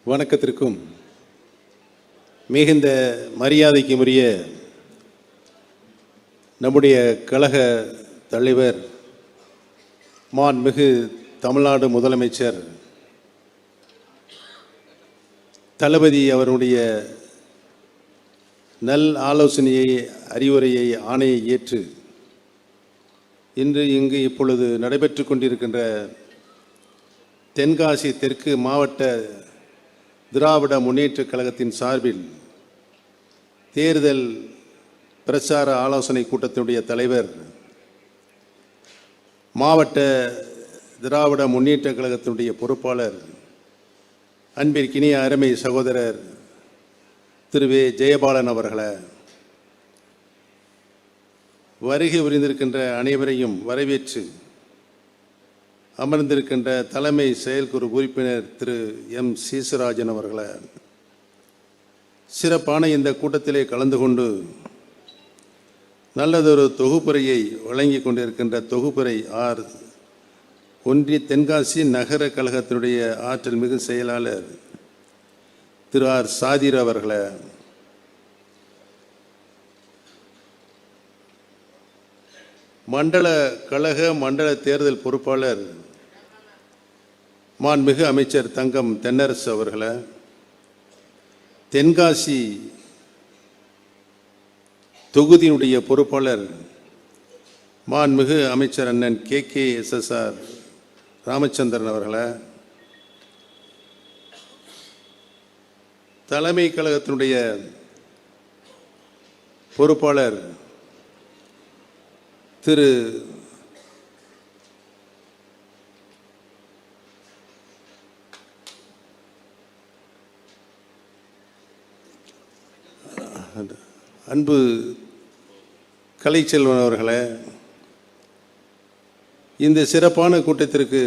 வணக்கத்திற்கும் மிகுந்த மரியாதைக்கும் உரிய நம்முடைய கழக தலைவர் மாண்புமிகு தமிழ்நாடு முதலமைச்சர் தளபதி அவருடைய நல் ஆலோசனையை, அறிவுரையை, ஆணையை ஏற்று இன்று இப்பொழுது நடைபெற்று கொண்டிருக்கின்ற தென்காசி தெற்கு மாவட்ட திராவிட முன்னேற்றக் கழகத்தின் சார்பில் தேர்தல் பிரச்சார ஆலோசனை கூட்டத்தினுடைய தலைவர், மாவட்ட திராவிட முன்னேற்றக் கழகத்தினுடைய பொறுப்பாளர், அன்பிற்கினிய அருமை சகோதரர் திரு வே. ஜெயபாலன் அவர்களை, வருகை புரிந்திருக்கின்ற அனைவரையும் வரவேற்று அமர்ந்திருக்கின்ற தலைமை செயற்குழு உறுப்பினர் திரு எம். சீசராஜன் அவர்களை, சிறப்பான இந்த கூட்டத்திலே கலந்து கொண்டு நல்லதொரு தொகுப்புரையை வழங்கி கொண்டிருக்கின்ற தொகுப்புரை ஆர். ஒன்றிய தென்காசி நகர கழகத்தினுடைய ஆற்றல் மிகு செயலாளர் திரு ஆர். சாதிர் அவர்களை, மண்டல கழக மண்டல தேர்தல் பொறுப்பாளர் மாண்புமிகு அமைச்சர் தங்கம் தென்னரசு அவர்களை, தென்காசி தொகுதியினுடைய பொறுப்பாளர் மாண்புமிகு அமைச்சர் அண்ணன் KKSSR ராமச்சந்திரன் அவர்களை, தலைமை கழகத்தினுடைய பொறுப்பாளர் திரு அன்பு கலைச்செல்வன் அவர்களை, இந்த சிறப்பான கூட்டத்திற்கு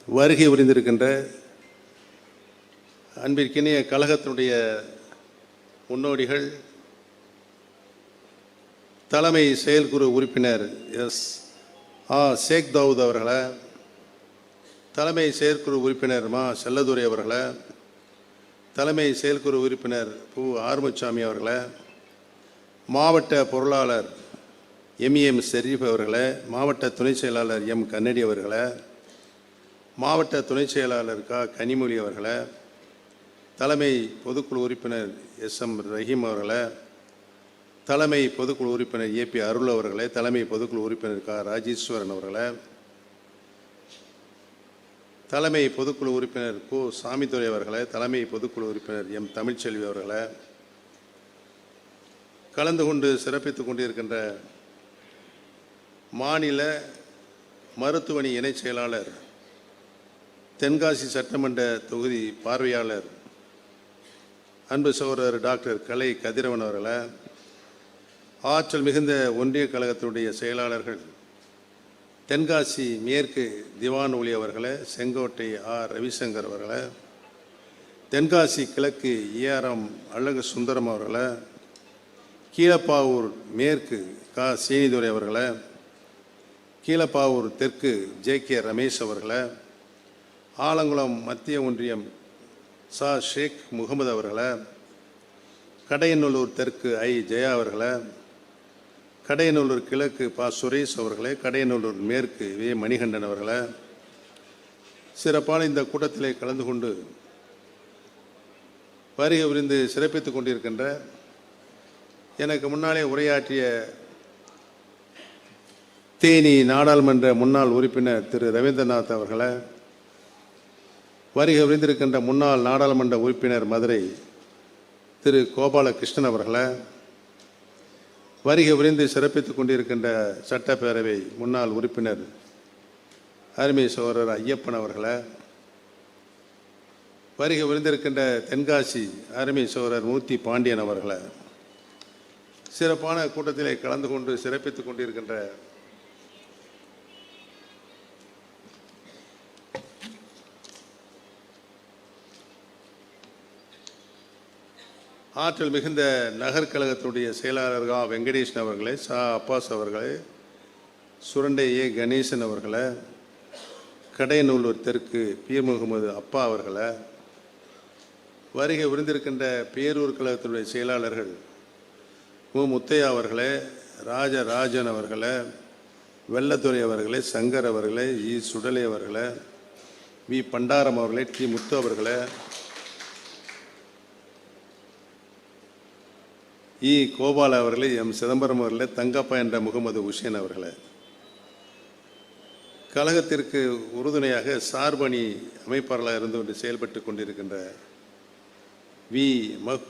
வருகை புரிந்திருக்கின்ற அன்பிற்கினிய கழகத்தினுடைய முன்னோடிகள், தலைமை செயற்குழு உறுப்பினர் எஸ். ஆ. ஷேக் தாவூத் அவர்களை, தலைமை செயற்குழு உறுப்பினர் மா. செல்லதுரை அவர்களை, தலைமை செயற்குழு உறுப்பினர் பூ. ஆறுமுகசாமி அவர்களை, மாவட்ட பொருளாளர் M.M. ஷெரீப் அவர்களை, மாவட்ட துணை செயலாளர் எம். கண்ணடி அவர்களை, மாவட்ட துணை செயலாளர் க. கனிமொழி அவர்களை, தலைமை பொதுக்குழு உறுப்பினர் S.M. ரஹீம் அவர்களை, தலைமை பொதுக்குழு உறுப்பினர் A.P. அருள் அவர்களை, தலைமை பொதுக்குழு உறுப்பினர் க. ராஜேஸ்வரன் அவர்களை, தலைமை பொதுக்குழு உறுப்பினர் கு. சாமித்துரை அவர்களை, தலைமை பொதுக்குழு உறுப்பினர் எம். தமிழ்ச்செல்வி அவர்களை, கலந்து கொண்டு சிறப்பித்துக் கொண்டிருக்கின்ற மாநில மருத்துவமனை இணைச் செயலாளர், தென்காசி சட்டமன்ற தொகுதி பார்வையாளர் அன்பு சகோதரர் டாக்டர் கலை கதிரவன் அவர்களை, ஆற்றல் மிகுந்த ஒன்றிய கழகத்தினுடைய செயலாளர்கள் தென்காசி மேற்கு திவான் ஒளி அவர்களை, செங்கோட்டை ஆர். ரவிசங்கர் அவர்களை, தென்காசி கிழக்கு ARM அழகு சுந்தரம் அவர்களை, கீழப்பாவூர் மேற்கு க. சீனிதுரை அவர்களை, கீழப்பாவூர் தெற்கு J.K. ரமேஷ் அவர்களை, ஆலங்குளம் மத்திய ஒன்றியம் சா. ஷேக் முகமது அவர்களை, கடையநல்லூர் தெற்கு ஐ. ஜெயா அவர்களை, கடையநல்லூர் கிழக்கு ப. சுரேஷ் அவர்களை, கடையநல்லூர் மேற்கு வே. மணிகண்டன் அவர்களை, சிறப்பான இந்த கூட்டத்திலே கலந்து கொண்டு வருகை புரிந்து சிறப்பித்துக் கொண்டிருக்கின்ற எனக்கு முன்னாலே உரையாற்றிய தேனி நாடாளுமன்ற முன்னாள் உறுப்பினர் திரு ரவீந்திரநாத் அவர்களை, வருகை புரிந்திருக்கின்ற முன்னாள் நாடாளுமன்ற உறுப்பினர் மதுரை திரு கோபாலகிருஷ்ணன் அவர்களை, வருகை புரிந்து சிறப்பித்துக் கொண்டிருக்கின்ற சட்டப்பேரவை முன்னாள் உறுப்பினர் அருமை சகோதரர் ஐயப்பன் அவர்களை, வருகை புரிந்திருக்கின்ற தென்காசி அருமை சகோதரர் மூர்த்தி பாண்டியன் அவர்களை, சிறப்பான கூட்டத்திலே கலந்து கொண்டு சிறப்பித்துக் கொண்டிருக்கின்ற ஆற்றல் மிகுந்த நகர்கழகத்தினுடைய செயலாளர் கா. வெங்கடேசன் அவர்களை, சா. அப்பாஸ் அவர்களை, சுரண்டை ஏ. கணேசன் அவர்களை, கடையநல்லூர் தெற்கு பீர் முகமது அப்பா அவர்களை, வருகை புரிந்திருக்கின்ற பேரூர் கழகத்தினுடைய செயலாளர்கள் முத்தையா அவர்களே, ராஜராஜன் அவர்களே, வெள்ளத்துறை அவர்களே, சங்கர் அவர்களே, சுடலை அவர்களே, பண்டாரம் அவர்களே, முத்து அவர்களே, கோபால் அவர்களே, சிதம்பரம் அவர்களே, தங்கப்பா என்ற முகமது ஹுசேன் அவர்களே, கழகத்திற்கு உறுதுணையாக சார்பணி அமைப்பாளராக இருந்து கொண்டு செயல்பட்டு கொண்டிருக்கின்ற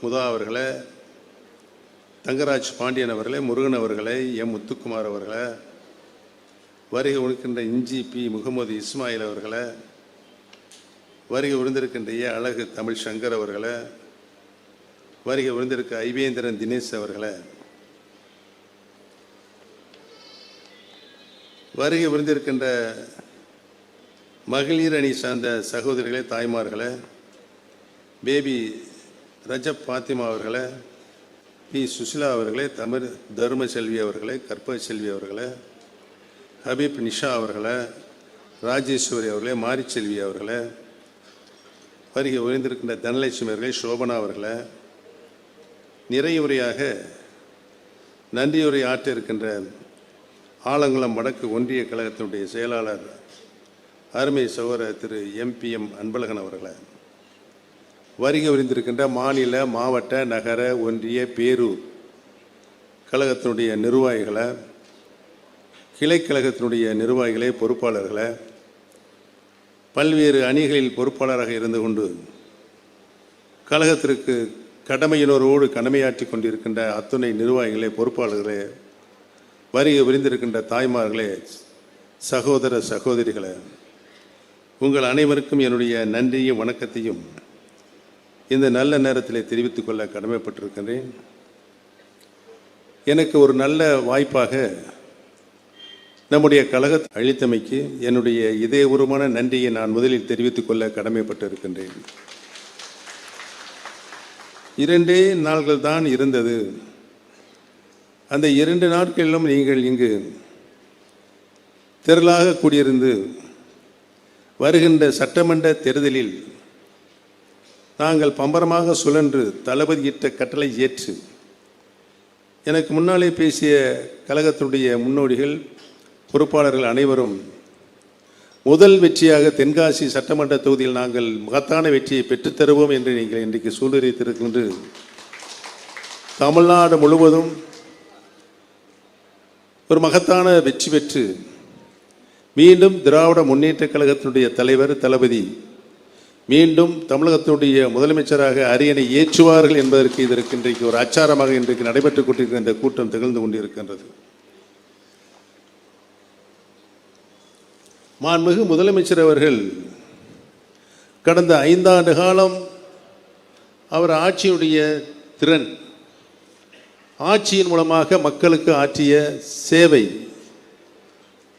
முதா அவர்களே, தங்கராஜ் பாண்டியன் அவர்களே, முருகன் அவர்களே, முத்துக்குமார் அவர்களே, வருகை உடுக்கின்ற இஞ்சி முகமது இஸ்மாயில் அவர்களே, வருகை உருந்திருக்கின்ற அழகு தமிழ் சங்கர் அவர்களே, வருகை உருந்திருக்க ஐவேந்திரன் தினேஷ் அவர்களே, வருகை உருந்திருக்கின்ற மகளிர் அணி சார்ந்த சகோதரிகளே, தாய்மார்களே, பேபி ரஜப் பாத்திமா அவர்களே, சுசிலா அவர்களே, தர்ம செல்வி அவர்களே, கற்பக செல்வி அவர்களே, ஹபீப் நிஷா அவர்களே, ராஜேஸ்வரி அவர்களே, மாரிச்செல்வி அவர்களே, வருகை உயர்ந்திருக்கின்ற தனலட்சுமி அவர்களே, சோபனா அவர்களே, நிறைவுரையாக நன்றியுரை ஆற்ற இருக்கின்ற ஆலங்குளம் வடக்கு ஒன்றிய கழகத்தினுடைய செயலாளர் அருமை சகோதரர் திரு MPM அன்பழகன் அவர்களே, வருகை உரிந்திருக்கின்ற மாநில, மாவட்ட, நகர, ஒன்றிய, பேரூர் கழகத்தினுடைய நிர்வாகிகளை, கிளைக்கழகத்தினுடைய நிர்வாகிகளை, பொறுப்பாளர்களை, பல்வேறு அணிகளில் பொறுப்பாளராக இருந்து கொண்டு கழகத்திற்கு கடமையினரோடு கடமையாற்றி கொண்டிருக்கின்ற அத்துணை நிர்வாகிகளே, பொறுப்பாளர்களே, வருகை விரிந்திருக்கின்ற தாய்மார்களே, சகோதர சகோதரிகளே, உங்கள் அனைவருக்கும் என்னுடைய நன்றியும் வணக்கத்தையும் இந்த நல்ல நேரத்தில் தெரிவித்துக் கொள்ள கடமைப்பட்டிருக்கின்றேன். எனக்கு ஒரு நல்ல வாய்ப்பாக நம்முடைய கழகத்தை அளித்தமைக்கு என்னுடைய இதயபூர்வமான நன்றியை நான் முதலில் தெரிவித்துக் கொள்ள கடமைப்பட்டிருக்கின்றேன். 2 நாட்கள் தான் இருந்தது. அந்த 2 நாட்களிலும் நீங்கள் இங்கு திரளாக கூடியிருந்து வருகின்ற சட்டமன்ற தேர்தலில் நாங்கள் பம்பரமாக சுழன்று தளபதியிட்ட கட்டளை ஏற்று எனக்கு முன்னாலே பேசிய கழகத்தினுடைய முன்னோடிகள், பொறுப்பாளர்கள் அனைவரும் முதல் வெற்றியாக தென்காசி சட்டமன்ற தொகுதியில் நாங்கள் மகத்தான வெற்றியை பெற்றுத்தருவோம் என்று நீங்கள் இன்றைக்கு சூழ்நிலைத்திருக்கின்ற தமிழ்நாடு முழுவதும் ஒரு மகத்தான வெற்றி பெற்று மீண்டும் திராவிட முன்னேற்ற கழகத்தினுடைய தலைவர் தளபதி மீண்டும் தமிழகத்தினுடைய முதலமைச்சராக அரியணை ஏற்றுவார்கள் என்பதற்கு இதற்கு இன்றைக்கு ஒரு அச்சாரமாக இன்றைக்கு நடைபெற்றுக் கொண்டிருக்கிற இந்த கூட்டம் திகழ்ந்து கொண்டிருக்கின்றது. மாண்புமிகு முதலமைச்சர் அவர்கள் கடந்த 5 ஆண்டு காலம் அவர் ஆட்சியுடைய திறன், ஆட்சியின் மூலமாக மக்களுக்கு ஆற்றிய சேவை,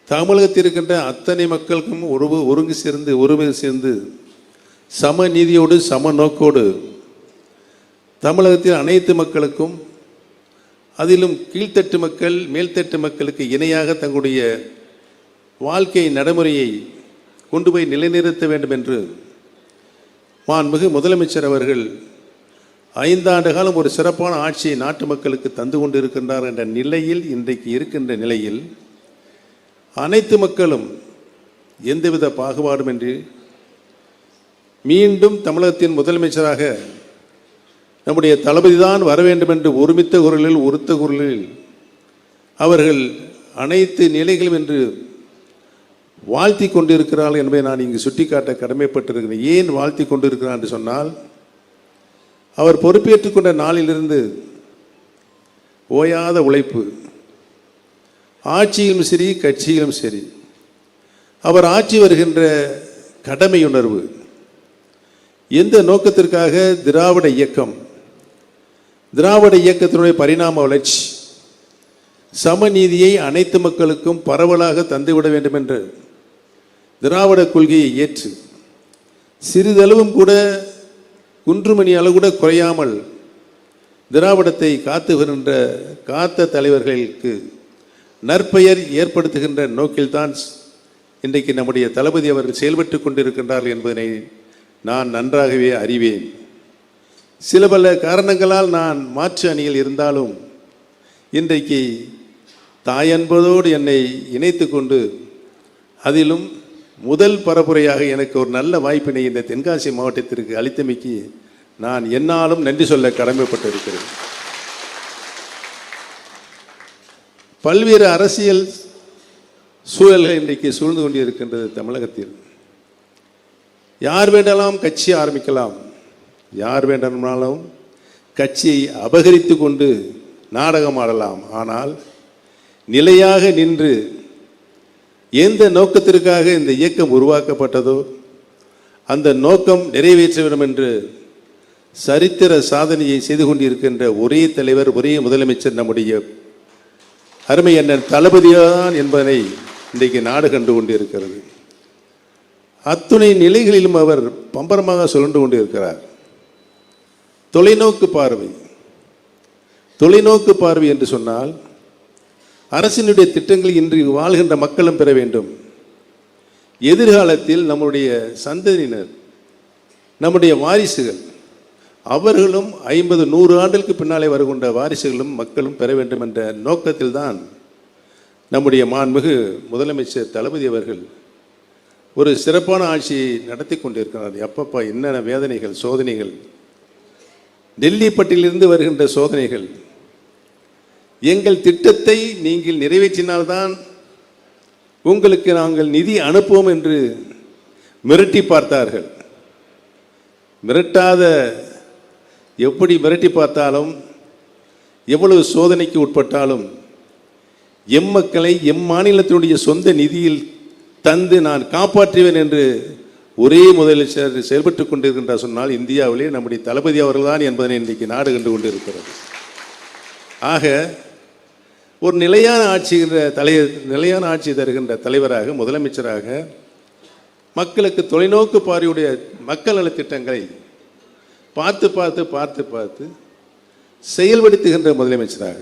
தமிழகத்தில் இருக்கின்ற அத்தனை மக்களுக்கும் ஒருங்கு சேர்ந்து சம நீதியோடு சம நோக்கோடு தமிழகத்தில் அனைத்து மக்களுக்கும், அதிலும் கீழ்த்தட்டு மக்கள் மேல்தட்டு மக்களுக்கு இணையாக தங்களுடைய வாழ்க்கை நடைமுறையை கொண்டு போய் நிலைநிறுத்த வேண்டும் என்று மாண்புமிகு முதலமைச்சர் அவர்கள் 5 ஆண்டு காலம் ஒரு சிறப்பான ஆட்சியை நாட்டு மக்களுக்கு தந்து கொண்டிருக்கின்றார் என்ற நிலையில் இன்றைக்கு இருக்கின்ற நிலையில் அனைத்து மக்களும் எந்தவித பாகுபாடுமின்றி மீண்டும் தமிழகத்தின் முதலமைச்சராக நம்முடைய தளபதி தான் வர வேண்டும் என்று ஒருமித்த குரலில் உறுத்த குரலில் அவர்கள் அனைத்து நிலைகளும் என்று வாழ்த்தி கொண்டிருக்கிறார்கள் என்பதை நான் இங்கு சுட்டிக்காட்ட கடமைப்பட்டிருக்கிறேன். ஏன் வாழ்த்தி கொண்டிருக்கிறார் என்று சொன்னால், அவர் பொறுப்பேற்றுக் கொண்ட நாளிலிருந்து ஓயாத உழைப்பு, ஆட்சியிலும் சரி கட்சியிலும் சரி, அவர் ஆட்சி வருகின்ற கடமையுணர்வு, எந்த நோக்கத்திற்காக திராவிட இயக்கத்தினுடைய பரிணாம வளர்ச்சி, சமநீதியை அனைத்து மக்களுக்கும் பரவலாக தந்துவிட வேண்டும் என்று திராவிட கொள்கையை ஏற்று சிறிதளவும் கூட குன்றுமணி அளவு கூட குறையாமல் திராவிடத்தை காத்த தலைவர்களுக்கு நற்பெயர் ஏற்படுத்துகின்ற நோக்கில்தான் இன்றைக்கு நம்முடைய தளபதி அவர்கள் செயல்பட்டு கொண்டிருக்கின்றார்கள் என்பதனை நான் நன்றாகவே அறிவேன். சில பல காரணங்களால் நான் மாற்று அணியில் இருந்தாலும் இன்றைக்கு தாய் என்பதோடு என்னை இணைத்து கொண்டு அதிலும் முதல் பரப்புரையாக எனக்கு ஒரு நல்ல வாய்ப்பினை இந்த தென்காசி மாவட்டத்திற்கு அளித்தமைக்கு நான் என்னாலும் நன்றி சொல்ல கடமைப்பட்டிருக்கிறேன். பல்வேறு அரசியல் சூழல்கள் இன்றைக்கு சூழ்ந்து கொண்டிருக்கின்றது தமிழகத்தில். யார் வேண்டாலும் கட்சி ஆரம்பிக்கலாம், யார் வேண்டாலும் கட்சியை அபகரித்து கொண்டு நாடகம் ஆடலாம். ஆனால் நிலையாக நின்று எந்த நோக்கத்திற்காக இந்த இயக்கம் உருவாக்கப்பட்டதோ அந்த நோக்கம் நிறைவேற்ற வேண்டும் என்று சரித்திர சாதனையை செய்து கொண்டிருக்கின்ற ஒரே தலைவர், ஒரே முதலமைச்சர் நம்முடைய அருமை அண்ணன் தளபதிதான் என்பதனை இன்றைக்கு நாடு கண்டு கொண்டிருக்கிறது. அத்துணை நிலைகளிலும் அவர் பம்பரமாக சுழன்று கொண்டிருக்கிறார். தொலைநோக்கு பார்வை, தொலைநோக்கு பார்வை என்று சொன்னால் அரசினுடைய திட்டங்களை இன்று வாழ்கின்ற மக்களும் பெற வேண்டும். எதிர்காலத்தில் நம்முடைய சந்ததியினர், நம்முடைய வாரிசுகள், அவர்களும் 50-100 ஆண்டுகளுக்கு பின்னாலே வருகின்ற வாரிசுகளும் மக்களும் பெற வேண்டும் என்ற நோக்கத்தில் தான் நம்முடைய மாண்புமிகு முதலமைச்சர் தளபதி அவர்கள் ஒரு சிறப்பான ஆட்சியை நடத்தி கொண்டிருக்கிறார். அப்பப்பா என்னென்ன வேதனைகள், சோதனைகள், டெல்லி பட்டியலிருந்து வருகின்ற சோதனைகள். எங்கள் திட்டத்தை நீங்கள் நிறைவேற்றினால்தான் உங்களுக்கு நாங்கள் நிதி அனுப்புவோம் என்று மிரட்டி பார்த்தார்கள். மிரட்டாத, எப்படி மிரட்டி பார்த்தாலும், எவ்வளவு சோதனைக்கு உட்பட்டாலும் எம் மக்களை எம் மாநிலத்தினுடைய சொந்த நிதியில் தந்து நான் காப்பாற்றுவேன் என்று ஒரே முதலமைச்சர் செயல்பட்டு கொண்டிருக்கின்றார் சொன்னால் இந்தியாவிலே நம்முடைய தளபதி அவர்கள்தான் என்பதனை இன்றைக்கு நாடு கண்டு கொண்டிருக்கிறது. ஆக ஒரு நிலையான ஆட்சி தருகின்ற தலைவராக, முதலமைச்சராக மக்களுக்கு தொலைநோக்கு பார்வையுடைய மக்கள் நல திட்டங்களை பார்த்து பார்த்து பார்த்து பார்த்து செயல்படுத்துகின்ற முதலமைச்சராக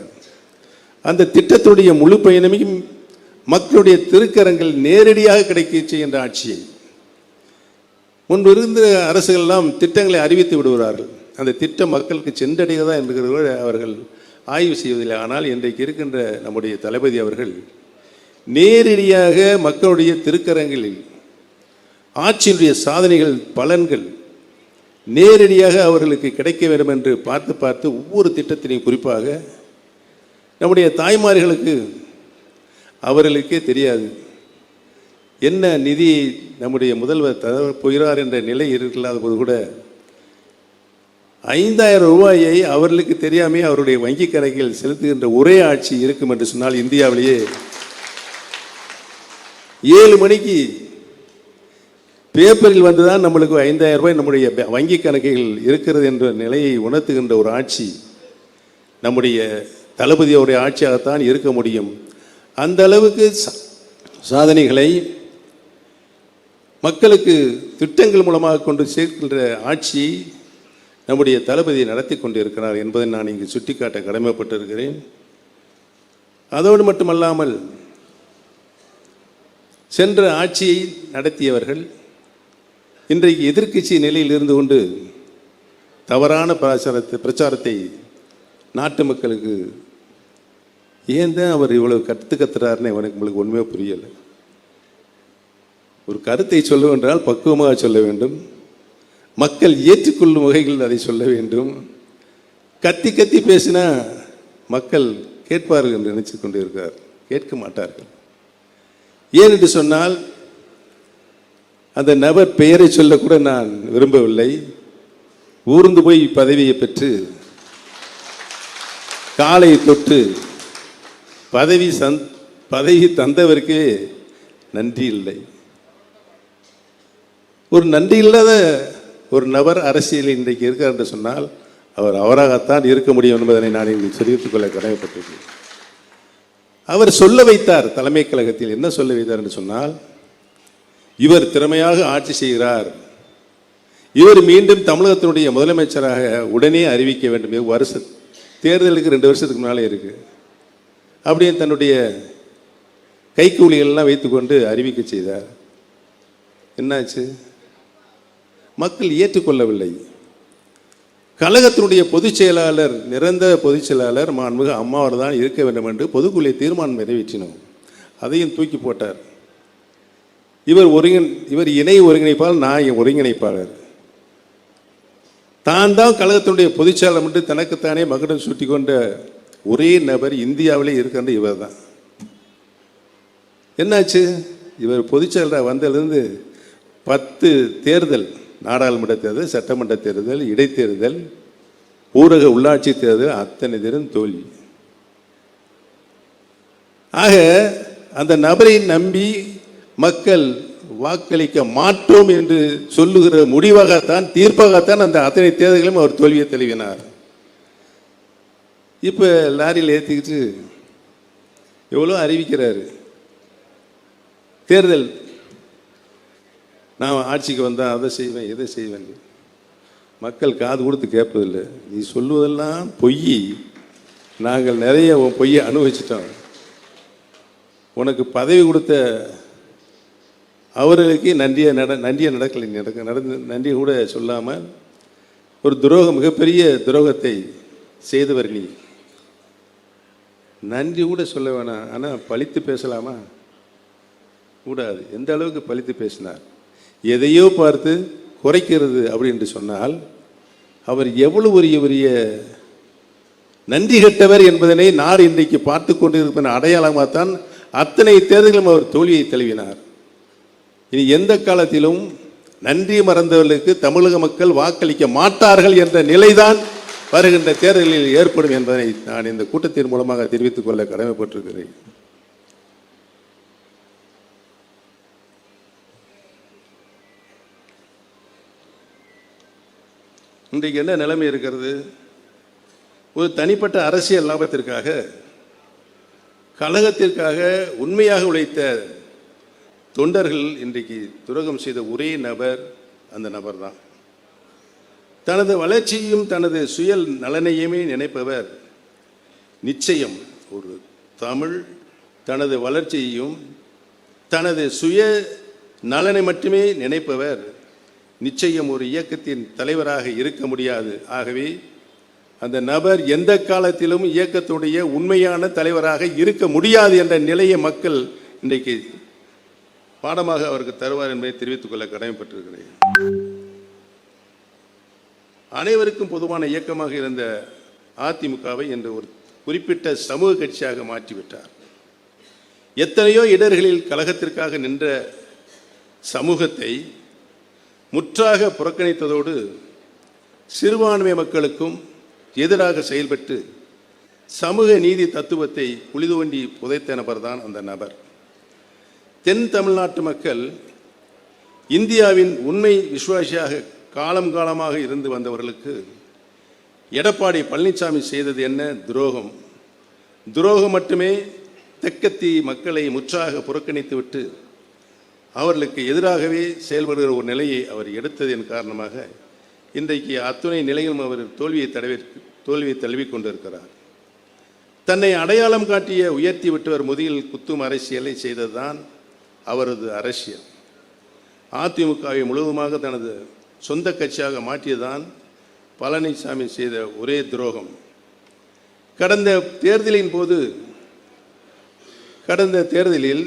அந்த திட்டத்துடைய முழு பயணமையும் மக்களுடைய திருக்கரங்கள் நேரடியாக கிடைக்க செய்கின்ற ஆட்சியை, முன்பு இருந்த அரசுகளெல்லாம் திட்டங்களை அறிவித்து விடுவார்கள், அந்த திட்டம் மக்களுக்கு சென்றடைகிறதா என்கிறவர்கள் அவர்கள் ஆய்வு செய்வதில்லை. ஆனால் இன்றைக்கு இருக்கின்ற நம்முடைய தளபதி அவர்கள் நேரடியாக மக்களுடைய திருக்கரங்களில் ஆட்சியினுடைய சாதனைகள், பலன்கள் நேரடியாக அவர்களுக்கு கிடைக்க வேண்டும் என்று பார்த்து பார்த்து ஒவ்வொரு திட்டத்தினையும், குறிப்பாக நம்முடைய தாய்மார்களுக்கு அவர்களுக்கே தெரியாது என்ன நிதி நம்முடைய முதல்வர் தர போகிறார் என்ற நிலை இல்லாத போது கூட 5000 ரூபாயை அவர்களுக்கு தெரியாமே அவருடைய வங்கி கணக்கில் செலுத்துகின்ற ஒரே ஆட்சி இருக்கும் என்று சொன்னால் இந்தியாவிலேயே 7 மணிக்கு பேப்பரில் வந்துதான் நம்மளுக்கு 5000 ரூபாய் நம்முடைய வங்கி கணக்குகள் இருக்கிறது என்ற நிலையை உணர்த்துகின்ற ஒரு ஆட்சி நம்முடைய தளபதி அவருடைய ஆட்சியாகத்தான் இருக்க முடியும். அந்த அளவுக்கு சாதனைகளை மக்களுக்கு திட்டங்கள் மூலமாக கொண்டு சேர்க்கின்ற ஆட்சியை நம்முடைய தளபதி நடத்தி கொண்டிருக்கிறார் என்பதை நான் இங்கு சுட்டிக்காட்ட கடமைப்பட்டிருக்கிறேன். அதோடு மட்டுமல்லாமல் சென்ற ஆட்சியை நடத்தியவர்கள் இன்றைக்கு எதிர்க்கட்சி நிலையில் இருந்து கொண்டு தவறான பிரச்சாரத்தை நாட்டு மக்களுக்கு ஏன் தான் அவர் இவ்வளவு கத்துறாருன்னு உங்களுக்கு உண்மையாக புரியலை. ஒரு கருத்தை சொல்ல என்றால் பக்குவமாக சொல்ல வேண்டும், மக்கள் ஏற்றுக்கொள்ளும் வகையில் அதை சொல்ல வேண்டும். கத்தி கத்தி பேசினா மக்கள் கேட்பார்கள் என்று நினைச்சு கொண்டு இருக்கிறார், கேட்க மாட்டார்கள். ஏன் என்று சொன்னால் அந்த நபர் பெயரை சொல்லக்கூட நான் விரும்பவில்லை. ஊர்ந்து போய் பதவியை பெற்று காலை தொட்டு பதவி தந்தவருக்கே நன்றி இல்லை. ஒரு நன்றி இல்லாத ஒரு நபர் அரசியலில் இன்றைக்கு இருக்கார் என்று சொன்னால் அவர் அவராகத்தான் இருக்க முடியும் என்பதனை நான் இங்கு தெரிவித்துக் கொள்ள கடமைப்பட்டிருக்கிறேன். அவர் சொல்ல வைத்தார், தலைமை கழகத்தில் என்ன சொல்ல வைத்தார் என்று சொன்னால், இவர் திறமையாக ஆட்சி செய்கிறார், இவர் மீண்டும் தமிழகத்தினுடைய முதலமைச்சராக உடனே அறிவிக்க வேண்டும். தேர்தலுக்கு 2 வருஷத்துக்கு முன்னாலே இருக்கு. அப்படியே தன்னுடைய கைக்கூலிகள்லாம் வைத்துக்கொண்டு அறிவிக்க செய்தார். என்னாச்சு? மக்கள் ஏற்றுக்கொள்ளவில்லை. கழகத்தினுடைய பொதுச் செயலாளர், நிரந்தர பொதுச் செயலாளர் மாண்புமிகு அம்மாவர் தான் இருக்க வேண்டும் என்று பொதுக்குழு தீர்மானம் நிறைவேற்றினோம். அதையும் தூக்கி போட்டார். இவர் இணை ஒருங்கிணைப்பாளர், நான் ஒருங்கிணைப்பாளர். தான் தான் கழகத்தினுடைய பொதுச் செயலாளர் என்று தனக்குத்தானே மகுடம் சூட்டி கொண்ட ஒரே நபர் இந்தியாவிலே இருக்கின்ற இவர் தான். என்னாச்சு? இவர் பொதுச் செயலராக வந்ததிலிருந்து 10 தேர்தல், நாடாளுமன்ற தேர்தல், சட்டமன்ற தேர்தல், இடைத்தேர்தல், ஊரக உள்ளாட்சி தேர்தல், அத்தனை தேர்தலும் தோல்வி. ஆக அந்த நபரை நம்பி மக்கள் வாக்களிக்க மாட்டோம் என்று சொல்லுகிற முடிவாகத்தான், தீர்ப்பாகத்தான் அந்த அத்தனை தேர்தல்களும் அவர் தோல்வியை தழுவினார். இப்போ லாரியில் ஏற்றிக்கிட்டு எவ்வளோ அறிவிக்கிறாரு. தேர்தல், நான் ஆட்சிக்கு வந்தால் அதை செய்வேன், இதை செய்வேன். மக்கள் காது கொடுத்து கேட்பதில்லை. நீ சொல்லுவதெல்லாம் பொய். நாங்கள் நிறைய பொய்யை அனுபவிச்சிட்டோம். உனக்கு பதவி கொடுத்த அவர்களுக்கு நன்றியை நடந்து நன்றி கூட சொல்லாமல் ஒரு துரோகம், மிகப்பெரிய துரோகத்தை செய்தவர் நீ. நன்றி கூட சொல்ல வேணாம், ஆனால் பழித்து பேசலாமா? கூடாது. எந்த அளவுக்கு பழித்து பேசினார். எதையோ பார்த்து குறைக்கிறது அப்படி என்று சொன்னால் அவர் எவ்வளவு பெரிய நன்றி கெட்டவர் என்பதனை நாடு இன்றைக்கு பார்த்து கொண்டிருப்பன அடையாளமாகத்தான் அத்தனை தேர்தலும் அவர் தோல்வியை தழுவினார். இனி எந்த காலத்திலும் நன்றி மறந்தவர்களுக்கு தமிழக மக்கள் வாக்களிக்க மாட்டார்கள் என்ற நிலைதான் வருகின்ற தேர்தலில் ஏற்படும் என்பதனை நான் இந்த கூட்டத்தின் மூலமாக தெரிவித்துக் கொள்ள கடமைப்பட்டிருக்கிறேன். இன்றைக்கு என்ன நிலைமை இருக்கிறது? ஒரு தனிப்பட்ட அரசியல் லாபத்திற்காக, கழகத்திற்காக உண்மையாக உழைத்த தொண்டர்கள் இன்றைக்கு துரோகம் செய்த ஒரே நபர் அந்த நபர் தான். தனது வளர்ச்சியும் தனது சுய நலனையுமே நினைப்பவர் நிச்சயம் ஒரு தமிழ் தனது வளர்ச்சியையும் தனது சுய நலனை மட்டுமே நினைப்பவர் நிச்சயம் ஒரு இயக்கத்தின் தலைவராக இருக்க முடியாது. ஆகவே அந்த நபர் எந்த காலத்திலும் இயக்கத்துடைய உண்மையான தலைவராக இருக்க முடியாது என்ற நிலையை மக்கள் இன்றைக்கு பாடமாக அவருக்கு தருவார் என்பதை தெரிவித்துக் கொள்ள கடமைப்பட்டிருக்கிறேன். அனைவருக்கும் பொதுவான இயக்கமாக இருந்த அதிமுகவை என்று ஒரு குறிப்பிட்ட சமூக கட்சியாக மாற்றிவிட்டார். எத்தனையோ இடர்களில் கழகத்திற்காக நின்ற சமூகத்தை முற்றாக புறக்கணித்ததோடு சிறுபான்மை மக்களுக்கும் எதிராக செயல்பட்டு சமூக நீதி தத்துவத்தை குளிதோண்டி புதைத்த நபர்தான் அந்த நபர். தென் தமிழ்நாட்டு மக்கள் இந்தியாவின் உண்மை விசுவாசியாக காலம் காலமாக இருந்து வந்தவர்களுக்கு எடப்பாடி பழனிசாமி செய்தது என்ன? துரோகம். துரோகம் மட்டுமே தெற்கத்தி மக்களை முற்றாக புறக்கணித்துவிட்டு அவர்களுக்கு எதிராகவே செயல்படுகிற ஒரு நிலையை அவர் எடுத்ததன் காரணமாக இன்றைக்கு அத்துணை நிலையிலும் அவர் தோல்வியை தழுவி கொண்டிருக்கிறார். தன்னை அடையாளம் காட்டிய உயர்த்தி விட்டவர் முதுகில் குத்தும் அரசியலை செய்ததுதான் அவரது அரசியல். அதிமுகவை முழுவதுமாக தனது சொந்த கட்சியாக மாற்றியதுதான் பழனிசாமி செய்த ஒரே துரோகம். கடந்த தேர்தலில்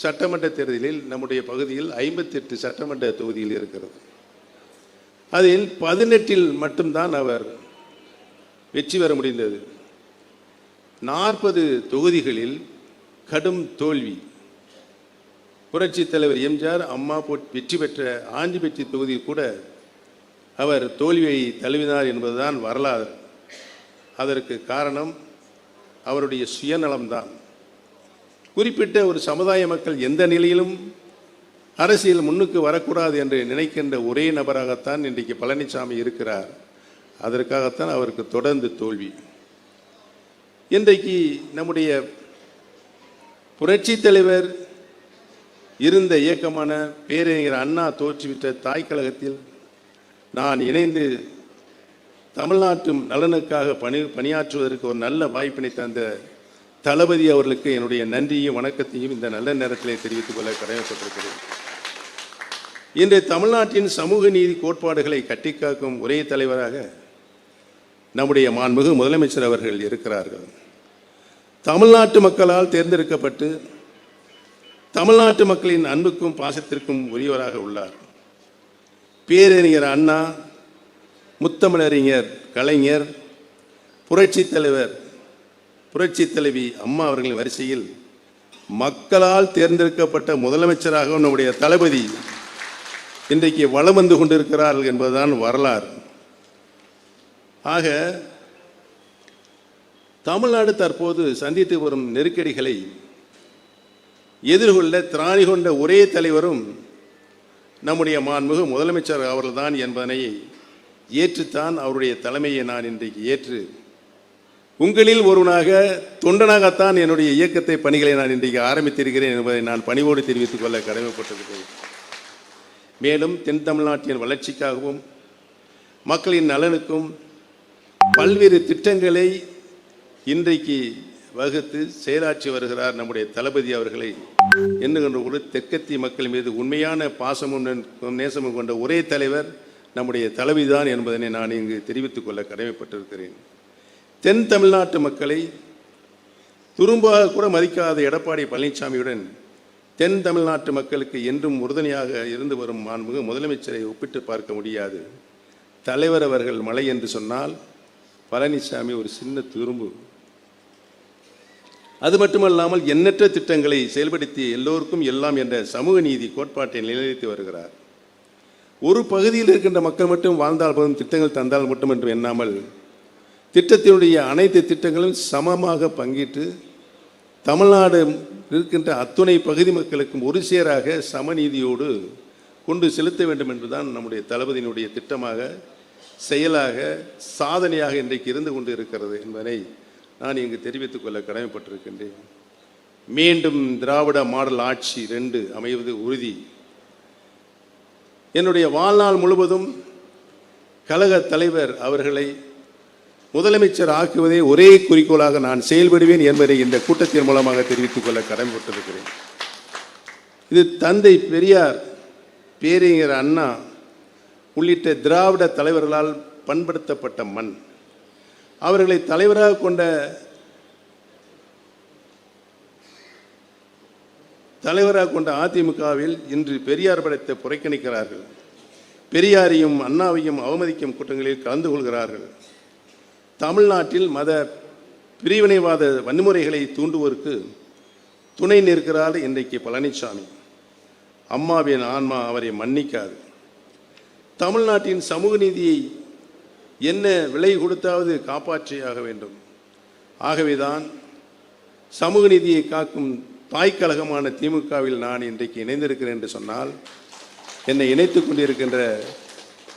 சட்டமன்ற தேர்தலில் நம்முடைய பகுதியில் 58 சட்டமன்ற தொகுதியில் இருக்கிறது. அதில் 18 மட்டும்தான் அவர் வெற்றி பெற முடிந்தது. 40 தொகுதிகளில் கடும் தோல்வி. புரட்சி தலைவர் எம்ஜிஆர் அம்மா வெற்றி பெற்ற ஆண்டிபட்டி தொகுதியில் கூட அவர் தோல்வியை தழுவினார் என்பதுதான் வரலாறு. அதற்கு காரணம் அவருடைய சுயநலம்தான். குறிப்பிட்ட ஒரு சமுதாய மக்கள் எந்த நிலையிலும் அரசியல் முன்னுக்கு வரக்கூடாது என்று நினைக்கின்ற ஒரே நபராகத்தான் இன்றைக்கு பழனிசாமி இருக்கிறார். அதற்காகத்தான் அவருக்கு தொடர்ந்து தோல்வி. இன்றைக்கு நம்முடைய புரட்சி தலைவர் இருந்த இயக்கமான பேரறிஞர் அண்ணா தோற்றுவிட்ட தாய் கழகத்தில் நான் இணைந்து தமிழ்நாட்டு நலனுக்காக பணியாற்றுவதற்கு ஒரு நல்ல வாய்ப்பினை தந்த தளபதி அவர்களுக்கு என்னுடைய நன்றியும் வணக்கத்தையும் இந்த நல்ல நேரத்தில் தெரிவித்துக் கொள்ள கடமைப்பட்டிருக்கிறேன். இன்றைய தமிழ்நாட்டின் சமூக நீதி கோட்பாடுகளை கட்டிக்காக்கும் ஒரே தலைவராக நம்முடைய மாண்புமிகு முதலமைச்சர் அவர்கள் இருக்கிறார்கள். தமிழ்நாட்டு மக்களால் தேர்ந்தெடுக்கப்பட்டு தமிழ்நாட்டு மக்களின் அன்புக்கும் பாசத்திற்கும் உரியவராக உள்ளார். பேரறிஞர் அண்ணா, முத்தமிழறிஞர் கலைஞர், புரட்சித் தலைவர் புரட்சித் தலைவி அம்மா அவர்களின் வரிசையில் மக்களால் தேர்ந்தெடுக்கப்பட்ட முதலமைச்சராக நம்முடைய தளபதி இன்றைக்கு வலம் வந்து கொண்டிருக்கிறார்கள் என்பதுதான் வரலாறு. ஆக தமிழ்நாடு தற்போது சந்தித்து வரும் நெருக்கடிகளை எதிர்கொள்ள திராணி கொண்ட ஒரே தலைவரும் நம்முடைய மாண்புமிகு முதலமைச்சர் அவர்கள்தான் என்பதனை ஏற்றுத்தான் அவருடைய தலைமையை நான் இன்றைக்கு ஏற்று உங்களில் ஒருவனாக தொண்டனாகத்தான் என்னுடைய இயக்கத்தை பணிகளை நான் இன்றைக்கு ஆரம்பித்திருக்கிறேன் என்பதை நான் பணிவோடு தெரிவித்துக் கொள்ள கடமைப்பட்டிருக்கிறேன். மேலும் தென் தமிழ்நாட்டின் வளர்ச்சிக்காகவும் மக்களின் நலனுக்கும் பல்வேறு திட்டங்களை இன்றைக்கு வகுத்து செயலாற்றி வருகிறார் நம்முடைய தளபதி அவர்களை எண்ணுகின்ற ஒரு தெற்கத்திய மக்கள் மீது உண்மையான பாசமும் நேசமும் கொண்ட ஒரே தலைவர் நம்முடைய தளபதிதான் என்பதனை நான் இங்கு தெரிவித்துக் கொள்ள கடமைப்பட்டிருக்கிறேன். தென் தமிழ்நாட்டு மக்களை துரும்பாக கூட மதிக்காத எடப்பாடி பழனிசாமியுடன் தென் தமிழ்நாட்டு மக்களுக்கு என்றும் உறுதுணையாக இருந்து வரும் மாண்புமிகு முதலமைச்சரை ஒப்பிட்டு பார்க்க முடியாது. தலைவர் அவர்கள் மலை என்று சொன்னால் பழனிசாமி ஒரு சின்ன துரும்பு. அது மட்டுமல்லாமல் எண்ணற்ற திட்டங்களை செயல்படுத்தி எல்லோருக்கும் எல்லாம் என்ற சமூக நீதி கோட்பாட்டை நிலைநிறுத்தி வருகிறார். ஒரு பகுதியில் இருக்கின்ற மக்கள் மட்டும் வாழ்ந்தால் போதும், திட்டங்கள் தந்தால் மட்டும் என்று எண்ணாமல் திட்டத்தினுடைய அனைத்து திட்டங்களும் சமமாக பங்கிட்டு தமிழ்நாடு இருக்கின்ற அத்துணை பகுதி மக்களுக்கும் ஒரு சேராக சமநீதியோடு கொண்டு செலுத்த வேண்டும் என்றுதான் நம்முடைய தளபதியினுடைய திட்டமாக, செயலாக, சாதனையாக இன்றைக்கு இருந்து கொண்டு இருக்கிறது என்பதை நான் இங்கு தெரிவித்துக் கொள்ள கடமைப்பட்டிருக்கின்றேன். மீண்டும் திராவிட மாடல் ஆட்சி 2 அமைவது உறுதி. என்னுடைய வாழ்நாள் முழுவதும் கழக தலைவர் அவர்களை முதலமைச்சர் ஆக்குவதே ஒரே குறிக்கோளாக நான் செயல்படுவேன் என்பதை இந்த கூட்டத்தின் மூலமாக தெரிவித்துக் கொள்ள கடமைப்பட்டிருக்கிறேன். இது தந்தை பெரியார், பேரறிஞர் அண்ணா உள்ளிட்ட திராவிட தலைவர்களால் பண்படுத்தப்பட்ட மண். அவர்களை தலைவராக கொண்ட அதிமுகவில் இன்று பெரியார் படத்தை புறக்கணிக்கிறார்கள். பெரியாரையும் அண்ணாவையும் அவமதிக்கும் கூட்டங்களில் கலந்து கொள்கிறார்கள். தமிழ்நாட்டில் மத பிரிவினைவாத வன்முறைகளை தூண்டுவோருக்கு துணை நிற்கிறார் இன்றைக்கு பழனிசாமி. அம்மாவின் ஆன்மா அவரை மன்னிக்காது. தமிழ்நாட்டின் சமூக நீதியை என்ன விலை கொடுத்தாவது காப்பாற்றியாக வேண்டும். ஆகவேதான் சமூக நீதியை காக்கும் தாய்க்கழகமான திமுகவில் நான் இன்றைக்கு இணைந்திருக்கிறேன் என்று சொன்னால், என்னை இணைத்துக் கொண்டிருக்கின்ற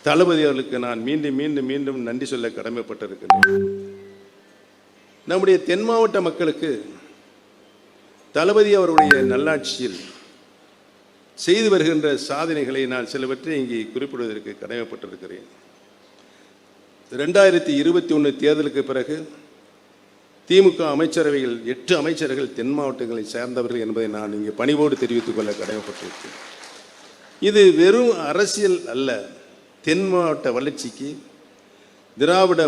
தளபதி அவர்களுக்கு நான் மீண்டும் மீண்டும் மீண்டும் நன்றி சொல்ல கடமைப்பட்டிருக்கிறேன். நம்முடைய தென் மாவட்ட மக்களுக்கு தளபதி அவருடைய நல்லாட்சியில் செய்து வருகின்ற சாதனைகளை நான் சிலவற்றை இங்கே குறிப்பிடுவதற்கு கடமைப்பட்டிருக்கிறேன். 2021 தேர்தலுக்கு பிறகு திமுக அமைச்சரவையில் 8 அமைச்சர்கள் தென் மாவட்டங்களை சேர்ந்தவர்கள் என்பதை நான் இங்கே பணிவோடு தெரிவித்துக் கொள்ள கடமைப்பட்டிருக்கிறேன். இது வெறும் அரசியல் அல்ல, தென் மாவட்ட வளர்ச்சிக்கு திராவிட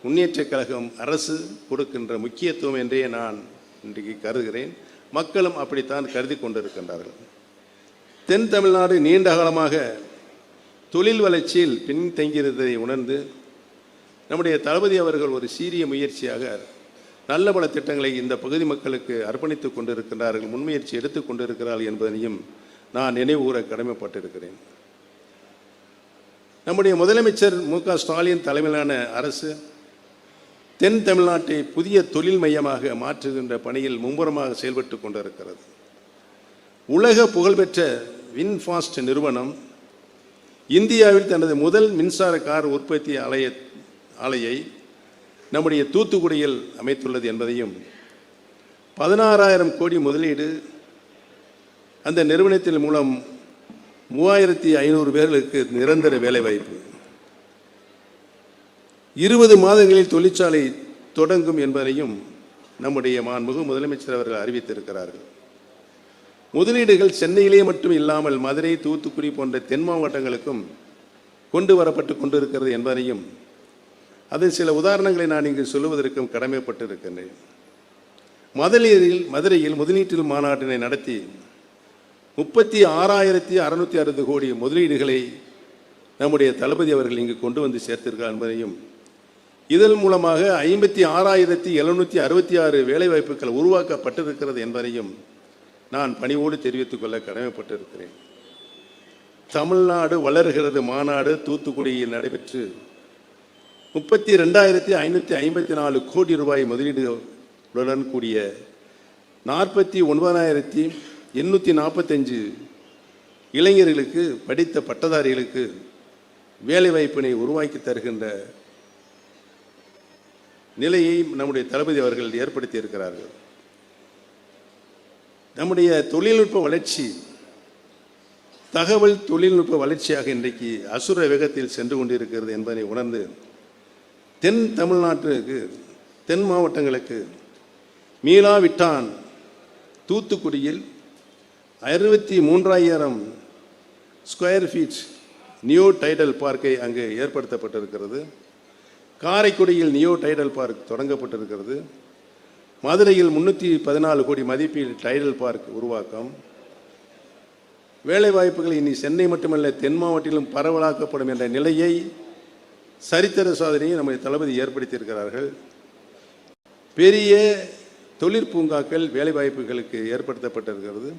முன்னேற்றக் கழகம் அரசு கொடுக்கின்ற முக்கியத்துவம் என்றே நான் இன்றைக்கு கருதுகிறேன். மக்களும் அப்படித்தான் கருதி கொண்டிருக்கின்றார்கள். தென் தமிழ்நாடு நீண்ட காலமாக தொழில் வளர்ச்சியில் பின்தங்கியிருந்ததை உணர்ந்து நம்முடைய தளபதி அவர்கள் ஒரு சீரிய முயற்சியாக நல்ல பல திட்டங்களை இந்த பகுதி மக்களுக்கு அர்ப்பணித்துக் கொண்டிருக்கின்றார்கள், முன்முயற்சி எடுத்துக் கொண்டிருக்கிறார்கள் என்பதனையும் நான் நினைவுகூர கடமைப்பட்டிருக்கிறேன். நம்முடைய முதலமைச்சர் மு.க. ஸ்டாலின் தலைமையிலான அரசு தென் தமிழ்நாட்டை புதிய தொழில் மையமாக மாற்றுகின்ற பணியில் மும்முரமாக செயல்பட்டு கொண்டிருக்கிறது. உலக புகழ்பெற்ற வின்ஃபாஸ்ட் நிறுவனம் இந்தியாவில் தனது முதல் மின்சார கார் உற்பத்தி ஆலையை நம்முடைய தூத்துக்குடியில் அமைத்துள்ளது என்பதையும், 16,000 கோடி முதலீடு அந்த நிறுவனத்தின் மூலம் 3,500 பேர்களுக்கு நிரந்தர வேலைவாய்ப்பு, 20 மாதங்களில் தொழிற்சாலை தொடங்கும் என்பதையும் நம்முடைய மாண்புமிகு முதலமைச்சர் அவர்கள் அறிவித்திருக்கிறார்கள். முதலீடுகள் சென்னையிலே மட்டும் இல்லாமல் மதுரை, தூத்துக்குடி போன்ற தென் மாவட்டங்களுக்கும் கொண்டு வரப்பட்டு கொண்டிருக்கிறது என்பதையும் அது சில உதாரணங்களை நான் இங்கு சொல்லுவதற்கும் கடமைப்பட்டிருக்கின்றேன். மதுரையில் முதலீட்டு மாநாட்டினை நடத்தி 36,660 கோடி முதலீடுகளை நம்முடைய தளபதி அவர்கள் இங்கு கொண்டு வந்து சேர்த்திருக்கிறார் என்பதையும், இதன் மூலமாக 56,766 வேலைவாய்ப்புகள் உருவாக்கப்பட்டிருக்கிறது என்பதையும் நான் பணிவோடு தெரிவித்துக் கொள்ள கடமைப்பட்டிருக்கிறேன். தமிழ்நாடு வளர்கிறது மாநாடு தூத்துக்குடியில் நடைபெற்று 32,554 கோடி ரூபாய் முதலீடுகளுடன் கூடிய 49,845 இளைஞர்களுக்கு, படித்த பட்டதாரிகளுக்கு வேலைவாய்ப்பினை உருவாக்கி தருகின்ற நிலையை நம்முடைய தளபதி அவர்கள் ஏற்படுத்தி இருக்கிறார்கள். நம்முடைய தொழில்நுட்ப வளர்ச்சி, தகவல் தொழில்நுட்ப வளர்ச்சியாக இன்றைக்கு அசுர வேகத்தில் சென்று கொண்டிருக்கிறது என்பதை உணர்ந்து தென் தமிழ்நாட்டுக்கு, தென் மாவட்டங்களுக்கு மீளாவிட்டான் தூத்துக்குடியில் 63,000 ஸ்கொயர் ஃபீட் நியோ டைடல் பார்க்கை அங்கு ஏற்படுத்தப்பட்டிருக்கிறது. காரைக்குடியில் நியோ டைடல் பார்க் தொடங்கப்பட்டிருக்கிறது. மதுரையில் 314 கோடி மதிப்பில் டைடல் பார்க் உருவாக்கம். வேலைவாய்ப்புகள் இனி சென்னை மட்டுமல்ல தென் மாவட்டத்திலும் பரவலாக்கப்படும் என்ற நிலையை, சரித்திர சாதனையை நம்முடைய தளபதி ஏற்படுத்தியிருக்கிறார்கள். பெரிய தொழிற்பூங்காக்கள் வேலைவாய்ப்புகளுக்கு ஏற்படுத்தப்பட்டிருக்கிறது.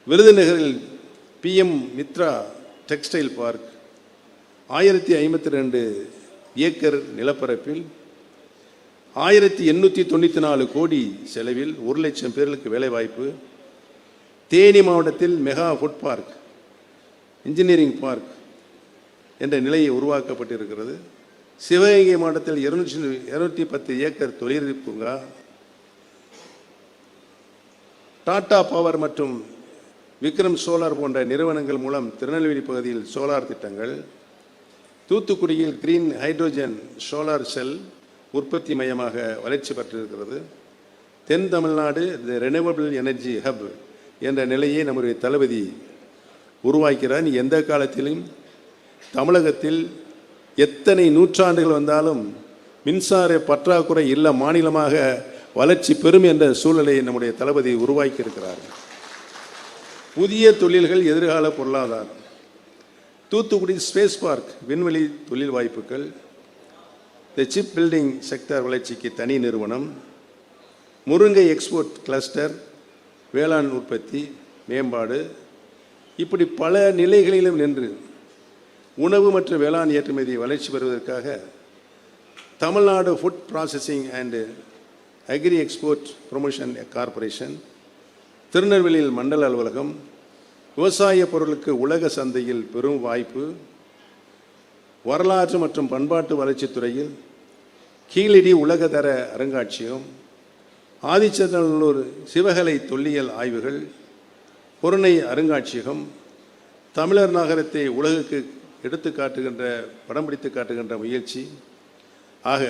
விருதுநகரில் PM Mitra textile park 1052 acre நிலப்பரப்பில் 1,894 கோடி செலவில் 1 லட்சம் பேர்களுக்கு வேலைவாய்ப்பு. தேனி மாவட்டத்தில் mega food park, engineering park என்ற நிலையை உருவாக்கப்பட்டிருக்கிறது. சிவகங்கை மாவட்டத்தில் 210 ஏக்கர் தொழில் பூங்கா. டாடா பவர் மற்றும் விக்ரம் சோலார் போன்ற நிறுவனங்கள் மூலம் திருநெல்வேலி பகுதியில் சோலார் திட்டங்கள். தூத்துக்குடியில் கிரீன் ஹைட்ரோஜன் சோலார் செல் உற்பத்தி மையமாக வளர்ச்சி பெற்றிருக்கிறது. தென் தமிழ்நாடு ரெனியூவபிள் எனர்ஜி ஹப் என்ற நிலையை நம்முடைய தளபதி உருவாக்கிறார். எந்த காலத்திலும் தமிழகத்தில் எத்தனை நூற்றாண்டுகள் வந்தாலும் மின்சார பற்றாக்குறை இல்ல மாநிலமாக வளர்ச்சி பெறும் என்ற சூழலை நம்முடைய தளபதி உருவாக்கி இருக்கிறார். புதிய தொழில்கள், எதிர்கால பொருளாதாரம். தூத்துக்குடி ஸ்பேஸ் பார்க் விண்வெளி தொழில் வாய்ப்புகள். சிப் பில்டிங் செக்டர் வளர்ச்சிக்கு தனி நிறுவனம். முருங்கை எக்ஸ்போர்ட் கிளஸ்டர், வேளாண் உற்பத்தி மேம்பாடு. இப்படி பல நிலைகளிலும் நின்று உணவு மற்றும் வேளாண் ஏற்றுமதி வளர்ச்சி பெறுவதற்காக Tamil Nadu food processing and agri export promotion corporation, திருநெல்வேலியில் மண்டல அலுவலகம். விவசாய பொருளுக்கு உலக சந்தையில் பெரும் வாய்ப்பு. வரலாற்று மற்றும் பண்பாட்டு வளர்ச்சித்துறையில் கீழடி உலகதர அருங்காட்சியகம். ஆதிச்சநல்லூர் சிவகலை தொல்லியல் ஆய்வுகள், பொருணை அருங்காட்சியகம். தமிழர் நகரத்தை உலகுக்கு எடுத்து காட்டுகின்ற, படம் பிடித்து காட்டுகின்ற முயற்சி. ஆக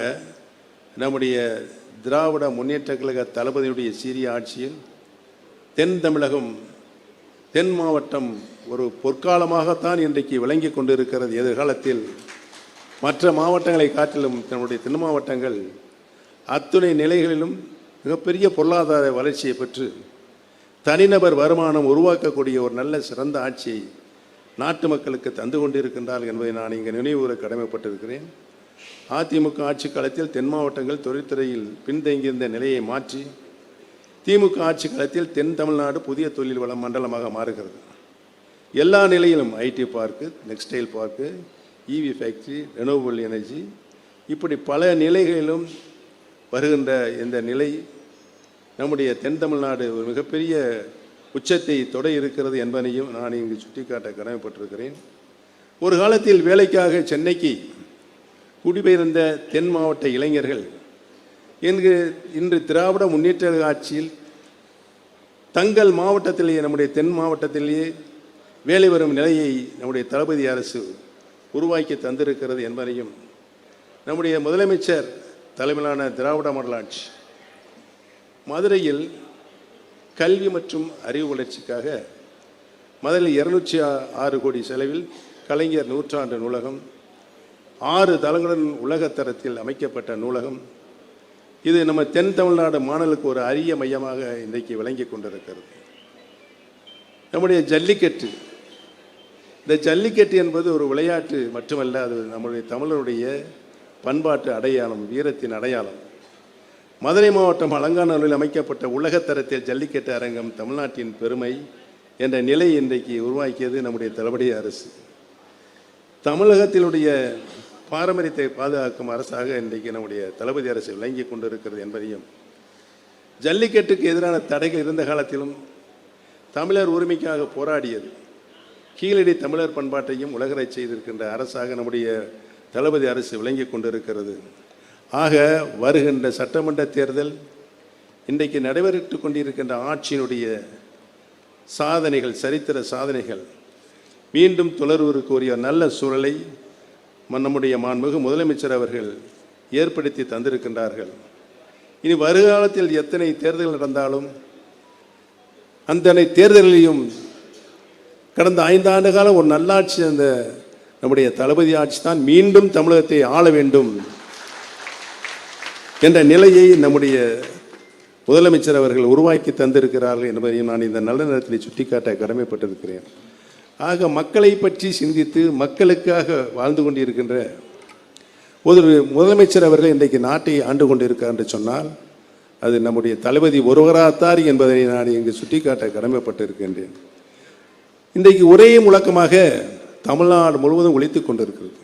நம்முடைய திராவிட முன்னேற்ற கழக தளபதியுடைய சீரிய ஆட்சியில் தென் தமிழகம், தென் மாவட்டம் ஒரு பொற்காலமாகத்தான் இன்றைக்கு விளங்கி கொண்டிருக்கிறது. எதிர்காலத்தில் மற்ற மாவட்டங்களை காட்டிலும் நம்முடைய தென் மாவட்டங்கள் அத்துணை நிலைகளிலும் மிகப்பெரிய பொருளாதார வளர்ச்சியை பெற்று தனிநபர் வருமானம் உருவாக்கக்கூடிய ஒரு நல்ல சிறந்த ஆட்சியை நாட்டு மக்களுக்கு தந்து கொண்டிருக்கின்றார்கள் என்பதை நான் இங்கே நினைவுகூர கடமைப்பட்டிருக்கிறேன். அதிமுக ஆட்சி காலத்தில் தென் மாவட்டங்கள் தொழில்துறையில் பின்தங்கியிருந்த நிலையை மாற்றி திமுக ஆட்சி காலத்தில் தென் தமிழ்நாடு புதிய தொழில் வள மண்டலமாக மாறுகிறது. எல்லா நிலையிலும் IT park, textile park, EV factory, renewable energy, இப்படி பல நிலைகளிலும் வருகின்ற இந்த நிலை நம்முடைய தென் தமிழ்நாடு ஒரு மிகப்பெரிய உச்சத்தை தொட இருக்கிறது என்பதையும் நான் இங்கு சுட்டிக்காட்ட கடமைப்பட்டிருக்கிறேன். ஒரு காலத்தில் வேலைக்காக சென்னைக்கு குடிபெயர்ந்த தென் மாவட்ட இளைஞர்கள் இன்று திராவிட முன்னேற்ற ஆட்சியில் தங்கள் மாவட்டத்திலேயே, நம்முடைய தென் மாவட்டத்திலேயே வேலை வரும் நிலையை நம்முடைய தளபதி அரசு உருவாக்கி தந்திருக்கிறது என்பதையும், நம்முடைய முதலமைச்சர் தலைமையிலான திராவிட மாடல் ஆட்சி மதுரையில் கல்வி மற்றும் அறிவு வளர்ச்சிக்காக முதலில் 206 கோடி செலவில் கலைஞர் நூற்றாண்டு நூலகம், 6 தளங்களுடன் உலகத்தரத்தில் அமைக்கப்பட்ட நூலகம். இது நம்ம தென் தமிழ்நாடு மாநிலத்துக்கு ஒரு அரிய மையமாக இன்றைக்கு விளங்கி கொண்டிருக்கிறது. நம்முடைய ஜல்லிக்கட்டு, இந்த ஜல்லிக்கட்டு என்பது ஒரு விளையாட்டு மட்டுமல்ல, அது நம்முடைய தமிழருடைய பண்பாட்டு அடையாளம், வீரத்தின் அடையாளம். மதுரை மாவட்டம் அலங்காநல்லூரில் அமைக்கப்பட்ட உலகத்தரத்தில் ஜல்லிக்கட்டு அரங்கம் தமிழ்நாட்டின் பெருமை என்ற நிலை இன்றைக்கு உருவாக்கியது நம்முடைய தளபதி அரசு. தமிழகத்தினுடைய பாரம்பரியத்தை பாதுகாக்கும் அரசாக இன்றைக்கு நம்முடைய தளபதி அரசு விளங்கி கொண்டிருக்கிறது என்பதையும், ஜல்லிக்கட்டுக்கு எதிரான தடைகள் இருந்த காலத்திலும் தமிழர் உரிமைக்காக போராடியது, கீழடி தமிழர் பண்பாட்டையும் உலகரை செய்திருக்கின்ற அரசாக நம்முடைய தளபதி அரசு விளங்கி கொண்டிருக்கிறது. ஆக வருகின்ற சட்டமன்ற தேர்தல், இன்றைக்கு நடைபெற்று கொண்டிருக்கின்ற ஆட்சியினுடைய சாதனைகள், சரித்திர சாதனைகள் மீண்டும் தொடர்வதற்குரிய நல்ல சூழலை நம்முடைய மாண்புமிகு முதலமைச்சர் அவர்கள் ஏற்படுத்தி தந்திருக்கின்றார்கள். இனி வருகாலத்தில் எத்தனை தேர்தல் நடந்தாலும் அந்த தேர்தலிலையும் கடந்த 5 ஆண்டு காலம் ஒரு நல்லாட்சி, அந்த நம்முடைய தளபதி ஆட்சி தான் மீண்டும் தமிழகத்தை ஆள வேண்டும் என்ற நிலையை நம்முடைய முதலமைச்சர் அவர்கள் உருவாக்கி தந்திருக்கிறார்கள் என்பதையும் நான் இந்த நல்ல நேரத்தில் சுட்டிக்காட்ட கடமைப்பட்டிருக்கிறேன். ஆக மக்களை பற்றி சிந்தித்து மக்களுக்காக வாழ்ந்து கொண்டிருக்கின்ற ஒரு முதலமைச்சர் அவர்கள் இன்றைக்கு நாட்டை ஆண்டு கொண்டிருக்கார் என்று சொன்னால் அது நம்முடைய தளபதி ஒருவராத்தார் என்பதை நான் இங்கு சுட்டிக்காட்ட கடமைப்பட்டிருக்கின்றேன். இன்றைக்கு ஒரே முழக்கமாக தமிழ்நாடு முழுவதும் ஒலித்துக் கொண்டிருக்கிறது.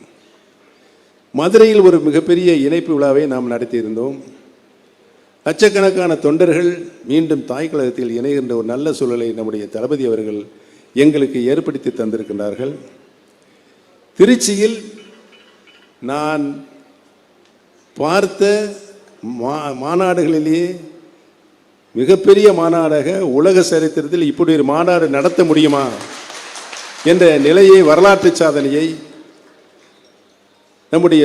மதுரையில் ஒரு மிகப்பெரிய இணைப்பு விழாவை நாம் நடத்தியிருந்தோம். லட்சக்கணக்கான தொண்டர்கள் மீண்டும் தாய் கழகத்தில் இணைகின்ற ஒரு நல்ல சூழலை நம்முடைய தளபதி அவர்கள் எங்களுக்கு ஏற்படுத்தி தந்திருக்கின்றார்கள். திருச்சியில் நான் பார்த்த மாநாடுகளிலேயே மிகப்பெரிய மாநாடாக உலக சரித்திரத்தில் இப்படி ஒரு மாநாடு நடத்த முடியுமா என்ற நிலையை, வரலாற்று சாதனையை நம்முடைய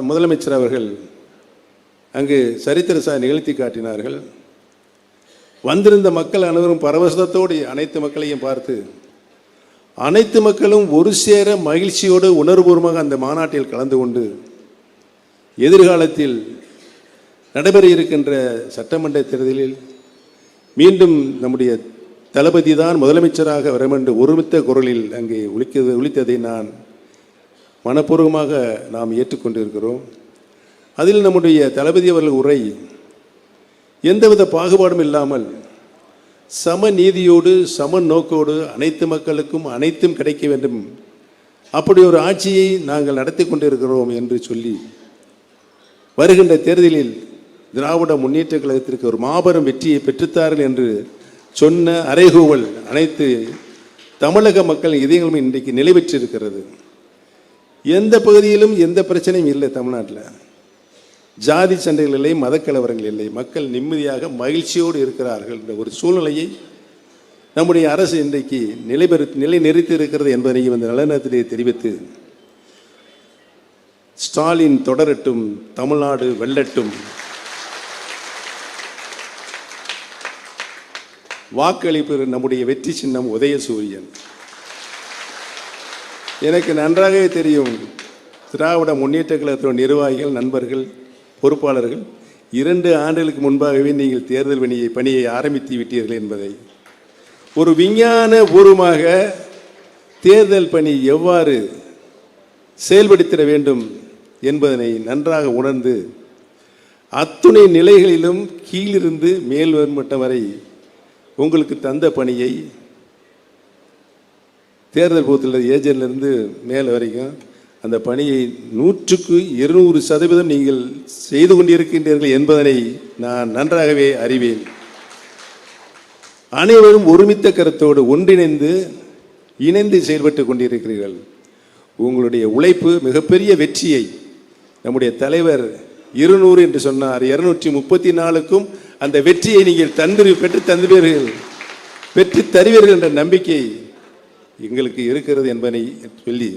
முதலமைச்சர் அவர்கள் அங்கு சரித்திர சாதனை நிகழ்த்தி காட்டினார்கள். வந்திருந்த மக்கள் அனைவரும் பரவசத்தோடு அனைத்து மக்களையும் பார்த்து, அனைத்து மக்களும் ஒரு சேர மகிழ்ச்சியோடு உணர்வுபூர்வமாக அந்த மாநாட்டில் கலந்து கொண்டு எதிர்காலத்தில் நடைபெற இருக்கின்ற சட்டமன்ற தேர்தலில் மீண்டும் நம்முடைய தளபதி தான் முதலமைச்சராக வரும் என்று ஒருமித்த குரலில் அங்கே ஒலித்ததை நான் மனப்பூர்வமாக நாம் ஏற்றுக்கொண்டிருக்கிறோம். அதில் நம்முடைய தளபதி அவர்கள் உரை எந்தவித பாகுபாடும் இல்லாமல் சம நீதியோடு சம நோக்கோடு அனைத்து மக்களுக்கும் அனைத்தும் கிடைக்க வேண்டும், அப்படி ஒரு ஆட்சியை நாங்கள் நடத்தி கொண்டிருக்கிறோம் என்று சொல்லி வருகின்ற தேர்தலில் திராவிட முன்னேற்ற கழகத்திற்கு ஒரு மாபெரும் வெற்றியை பெற்றுத்தார்கள் என்று சொன்ன அறைகூவல் அனைத்து தமிழக மக்கள் இதயங்களும் இன்றைக்கு நிலை பெற்றிருக்கிறது. எந்த பகுதியிலும் எந்த பிரச்சனையும் இல்லை. தமிழ்நாட்டில் ஜாதி சண்டைகள் இல்லை, மதக்கலவரங்கள் இல்லை, மக்கள் நிம்மதியாக மகிழ்ச்சியோடு இருக்கிறார்கள் என்ற ஒரு சூழ்நிலையை நம்முடைய அரசு இன்றைக்கு நிலை நிறுத்தி இருக்கிறது என்பதையும் இந்த நலனத்திலே தெரிவித்து, ஸ்டாலின் தொடரட்டும், தமிழ்நாடு வெல்லட்டும், வாக்களிப்பு நம்முடைய வெற்றி சின்னம் உதயசூரியன். எனக்கு நன்றாகவே தெரியும், திராவிட முன்னேற்ற கழகத்தின் நிர்வாகிகள், நண்பர்கள், பொறுப்பாளர்கள் 2 ஆண்டுகளுக்கு முன்பாகவே நீங்கள் தேர்தல் பணியை ஆரம்பித்து விட்டீர்கள் என்பதை. ஒரு விஞ்ஞான பூர்வமாக தேர்தல் பணி எவ்வாறு செயல்படுத்திட வேண்டும் என்பதனை நன்றாக உணர்ந்து அத்துணை நிலைகளிலும் கீழிருந்து மேல் மட்டம் வரை உங்களுக்கு தந்த பணியை தேர்தல் பூத்தில் ஏஜென்ட்லேருந்து மேல் வரைக்கும் அந்த பணியை 100% நீங்கள் செய்து கொண்டிருக்கின்றீர்கள் என்பதனை நான் நன்றாகவே அறிவேன். அனைவரும் ஒருமித்த கருத்தோடு ஒன்றிணைந்து இணைந்து செயல்பட்டு கொண்டிருக்கிறீர்கள். உங்களுடைய உழைப்பு மிகப்பெரிய வெற்றியை நம்முடைய தலைவர் 200 என்று சொன்னார், 234க்கும் அந்த வெற்றியை நீங்கள் பெற்று தருவீர்கள் என்ற நம்பிக்கை எங்களுக்கு இருக்கிறது என்பதை சொல்லி,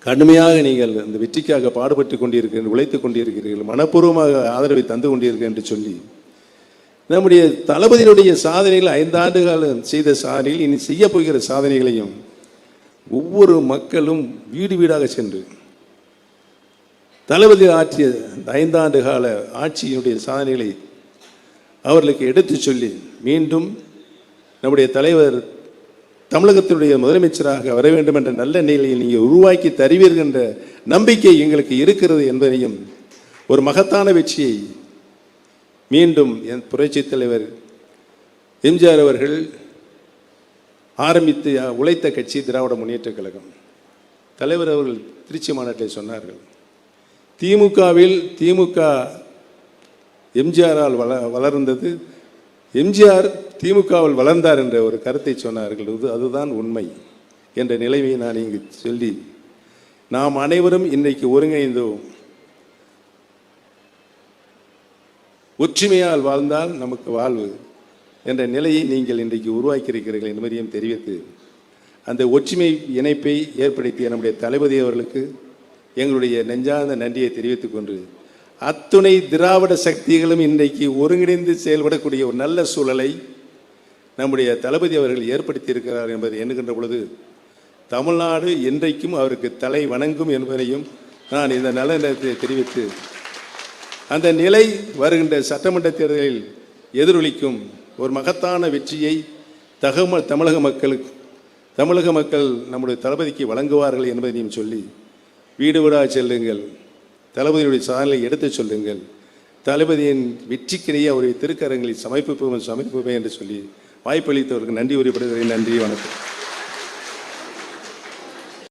கடுமையாக நீங்கள் அந்த வெற்றிக்காக பாடுபட்டு கொண்டிருக்கிறீர்கள், உழைத்துக் கொண்டிருக்கிறீர்கள், மனப்பூர்வமாக ஆதரவை தந்து கொண்டிருக்கிறீர்கள் என்று சொல்லி, நம்முடைய தளபதியினுடைய சாதனைகள் 5 ஆண்டு காலம் செய்த சாதனைகள், இனி செய்ய போகிற சாதனைகளையும் ஒவ்வொரு மக்களும் வீடு வீடாக சென்று தளபதி ஆற்றிய 5 ஆண்டு கால ஆட்சியினுடைய சாதனைகளை அவர்களுக்கு எடுத்துச் சொல்லி மீண்டும் நம்முடைய தலைவர் தமிழகத்தினுடைய முதலமைச்சராக வர வேண்டும் என்ற நல்ல நிலையை நீங்கள் உருவாக்கி தருவீர்கள் என்ற நம்பிக்கை எங்களுக்கு இருக்கிறது என்பதையும், ஒரு மகத்தான வெற்றியை மீண்டும் என் புரட்சித் தலைவர் எம்ஜிஆர் அவர்கள் ஆரம்பித்து உழைத்த கட்சி திராவிட முன்னேற்றக் கழகம். தலைவர் அவர்கள் திருச்சி மாநாட்டில் சொன்னார்கள், திமுக எம்ஜிஆரால் வளர்ந்தது, எம்ஜிஆர் திமுகவில் வளர்ந்தார் என்ற ஒரு கருத்தை சொன்னார்கள். அதுதான் உண்மை என்ற நிலையை நான் இங்கு சொல்லி, நாம் அனைவரும் இன்றைக்கு ஒருங்கிணைந்தோம், ஒற்றுமையால் வாழ்ந்தால் நமக்கு வாழ்வு என்ற நிலையை நீங்கள் இன்றைக்கு உருவாக்கியிருக்கிறீர்கள் என்பதையும் தெரிவித்து, அந்த ஒற்றுமை இணைப்பை ஏற்படுத்திய நம்முடைய தளபதி அவர்களுக்கு எங்களுடைய நெஞ்சார்ந்த நன்றியை தெரிவித்துக் கொண்டு, அத்துணை திராவிட சக்திகளும் இன்றைக்கு ஒருங்கிணைந்து செயல்படக்கூடிய ஒரு நல்ல சூழலை நம்முடைய தளபதி அவர்கள் ஏற்படுத்தி இருக்கிறார் என்பதை எண்ணுகின்ற பொழுது, தமிழ்நாடு என்றைக்கும் அவருக்கு தலை வணங்கும் என்பதையும் நான் இந்த நல்ல நேரத்தை தெரிவித்து, அந்த நிலை வருகின்ற சட்டமன்ற தேர்தலில் எதிரொலிக்கும் ஒரு மகத்தான வெற்றியை தமிழக மக்கள் நம்முடைய தளபதிக்கு வழங்குவார்கள் என்பதையும் சொல்லி, வீடு வீடாக செல்லுங்கள், தளபதியுடைய சாதனை எடுத்து சொல்லுங்கள், தளபதியின் வெற்றிக்கிடையே அவருடைய திருக்கரங்களை சமர்ப்பிப்போம் என்று சொல்லி வாய்ப்பளித்தவருக்கு நன்றி உரைப்படுகிறேன். நன்றி, வணக்கம்.